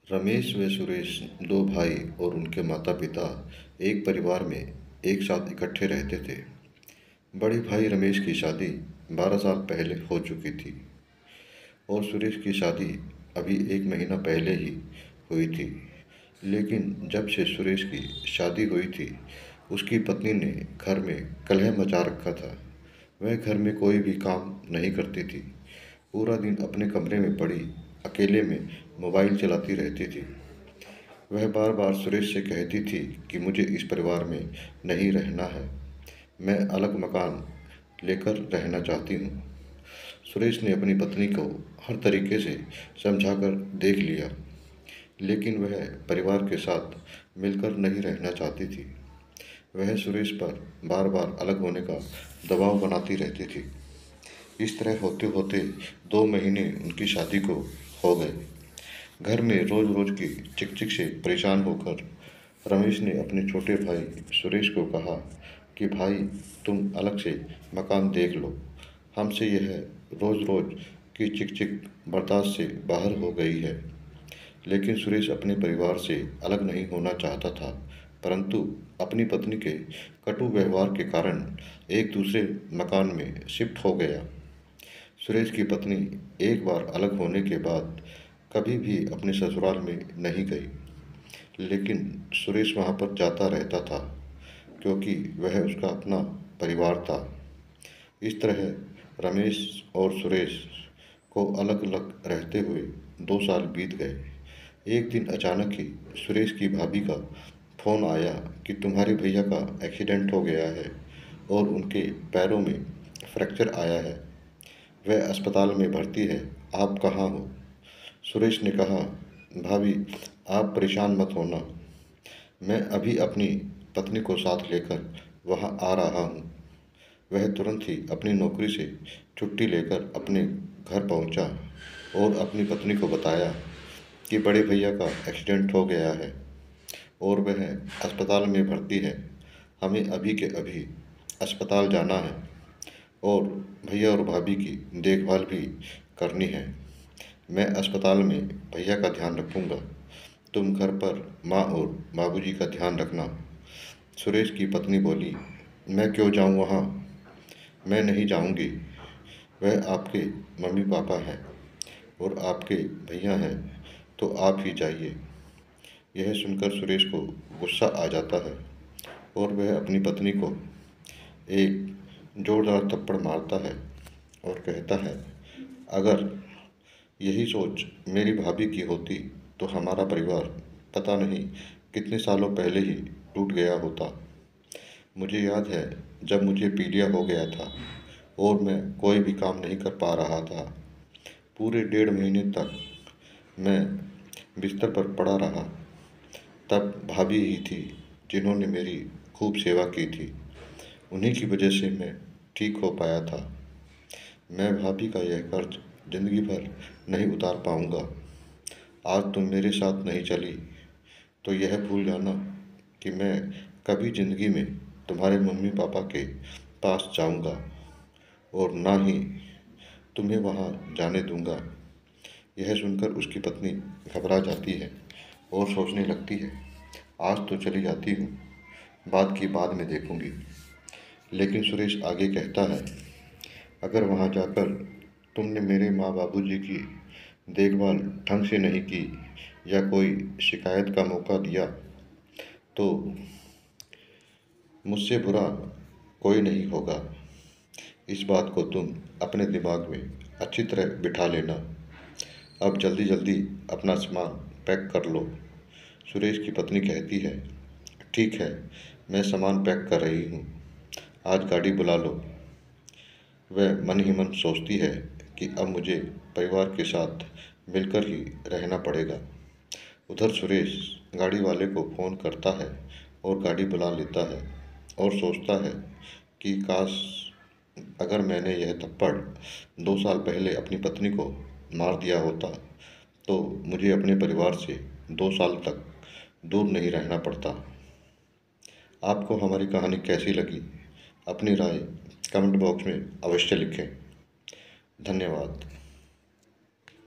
रमेश व सुरेश दो भाई और उनके माता पिता एक परिवार में एक साथ इकट्ठे रहते थे। बड़े भाई रमेश की शादी 12 साल पहले हो चुकी थी और सुरेश की शादी अभी एक महीना पहले ही हुई थी। लेकिन जब से सुरेश की शादी हुई थी, उसकी पत्नी ने घर में कलह मचा रखा था। वह घर में कोई भी काम नहीं करती थी। पूरा दिन अपने कमरे में पड़ी अकेले में मोबाइल चलाती रहती थी। वह बार बार सुरेश से कहती थी कि मुझे इस परिवार में नहीं रहना है, मैं अलग मकान लेकर रहना चाहती हूँ। सुरेश ने अपनी पत्नी को हर तरीके से समझाकर देख लिया, लेकिन वह परिवार के साथ मिलकर नहीं रहना चाहती थी। वह सुरेश पर बार बार अलग होने का दबाव बनाती रहती थी। इस तरह होते होते 2 महीने उनकी शादी को हो गए। घर में रोज रोज की चिक से परेशान होकर रमेश ने अपने छोटे भाई सुरेश को कहा कि भाई, तुम अलग से मकान देख लो, हमसे यह रोज रोज की चिक बर्दाश्त से बाहर हो गई है। लेकिन सुरेश अपने परिवार से अलग नहीं होना चाहता था, परंतु अपनी पत्नी के कटु व्यवहार के कारण एक दूसरे मकान में शिफ्ट हो गया। सुरेश की पत्नी एक बार अलग होने के बाद कभी भी अपने ससुराल में नहीं गई, लेकिन सुरेश वहाँ पर जाता रहता था क्योंकि वह उसका अपना परिवार था। इस तरह रमेश और सुरेश को अलग अलग रहते हुए 2 साल बीत गए। एक दिन अचानक ही सुरेश की भाभी का फ़ोन आया कि तुम्हारे भैया का एक्सीडेंट हो गया है और उनके पैरों में फ्रैक्चर आया है, वह अस्पताल में भर्ती है, आप कहाँ हो? सुरेश ने कहा, भाभी, आप परेशान मत होना, मैं अभी अपनी पत्नी को साथ लेकर वहाँ आ रहा हूँ। वह तुरंत ही अपनी नौकरी से छुट्टी लेकर अपने घर पहुँचा और अपनी पत्नी को बताया कि बड़े भैया का एक्सीडेंट हो गया है और वह अस्पताल में भर्ती है, हमें अभी के अभी अस्पताल जाना है और भैया और भाभी की देखभाल भी करनी है। मैं अस्पताल में भैया का ध्यान रखूँगा, तुम घर पर माँ और बाबूजी का ध्यान रखना। सुरेश की पत्नी बोली, मैं क्यों जाऊँ वहाँ? मैं नहीं जाऊँगी, वह आपके मम्मी पापा हैं और आपके भैया हैं, तो आप ही जाइए। यह सुनकर सुरेश को गुस्सा आ जाता है और वह अपनी पत्नी को एक जोरदार थप्पड़ मारता है और कहता है, अगर यही सोच मेरी भाभी की होती तो हमारा परिवार पता नहीं कितने सालों पहले ही टूट गया होता। मुझे याद है जब मुझे पीलिया हो गया था और मैं कोई भी काम नहीं कर पा रहा था। पूरे 1.5 महीने तक मैं बिस्तर पर पड़ा रहा। तब भाभी ही थी जिन्होंने मेरी खूब सेवा की थी। उन्हीं की वजह से मैं ठीक हो पाया था। मैं भाभी का यह कर्ज जिंदगी भर नहीं उतार पाऊंगा। आज तुम मेरे साथ नहीं चली तो यह भूल जाना कि मैं कभी ज़िंदगी में तुम्हारे मम्मी पापा के पास जाऊंगा और ना ही तुम्हें वहां जाने दूंगा। यह सुनकर उसकी पत्नी घबरा जाती है और सोचने लगती है, आज तो चली जाती हूँ, बात की बाद में देखूंगी। लेकिन सुरेश आगे कहता है, अगर वहाँ जाकर तुमने मेरे माँ बाबूजी की देखभाल ढंग से नहीं की या कोई शिकायत का मौका दिया तो मुझसे बुरा कोई नहीं होगा। इस बात को तुम अपने दिमाग में अच्छी तरह बिठा लेना। अब जल्दी जल्दी अपना सामान पैक कर लो। सुरेश की पत्नी कहती है, ठीक है, मैं सामान पैक कर रही हूँ, आज गाड़ी बुला लो। वह मन ही मन सोचती है कि अब मुझे परिवार के साथ मिलकर ही रहना पड़ेगा। उधर सुरेश गाड़ी वाले को फ़ोन करता है और गाड़ी बुला लेता है और सोचता है कि काश अगर मैंने यह थप्पड़ 2 साल पहले अपनी पत्नी को मार दिया होता तो मुझे अपने परिवार से 2 साल तक दूर नहीं रहना पड़ता। आपको हमारी कहानी कैसी लगी? अपनी राय कमेंट बॉक्स में अवश्य लिखें। धन्यवाद।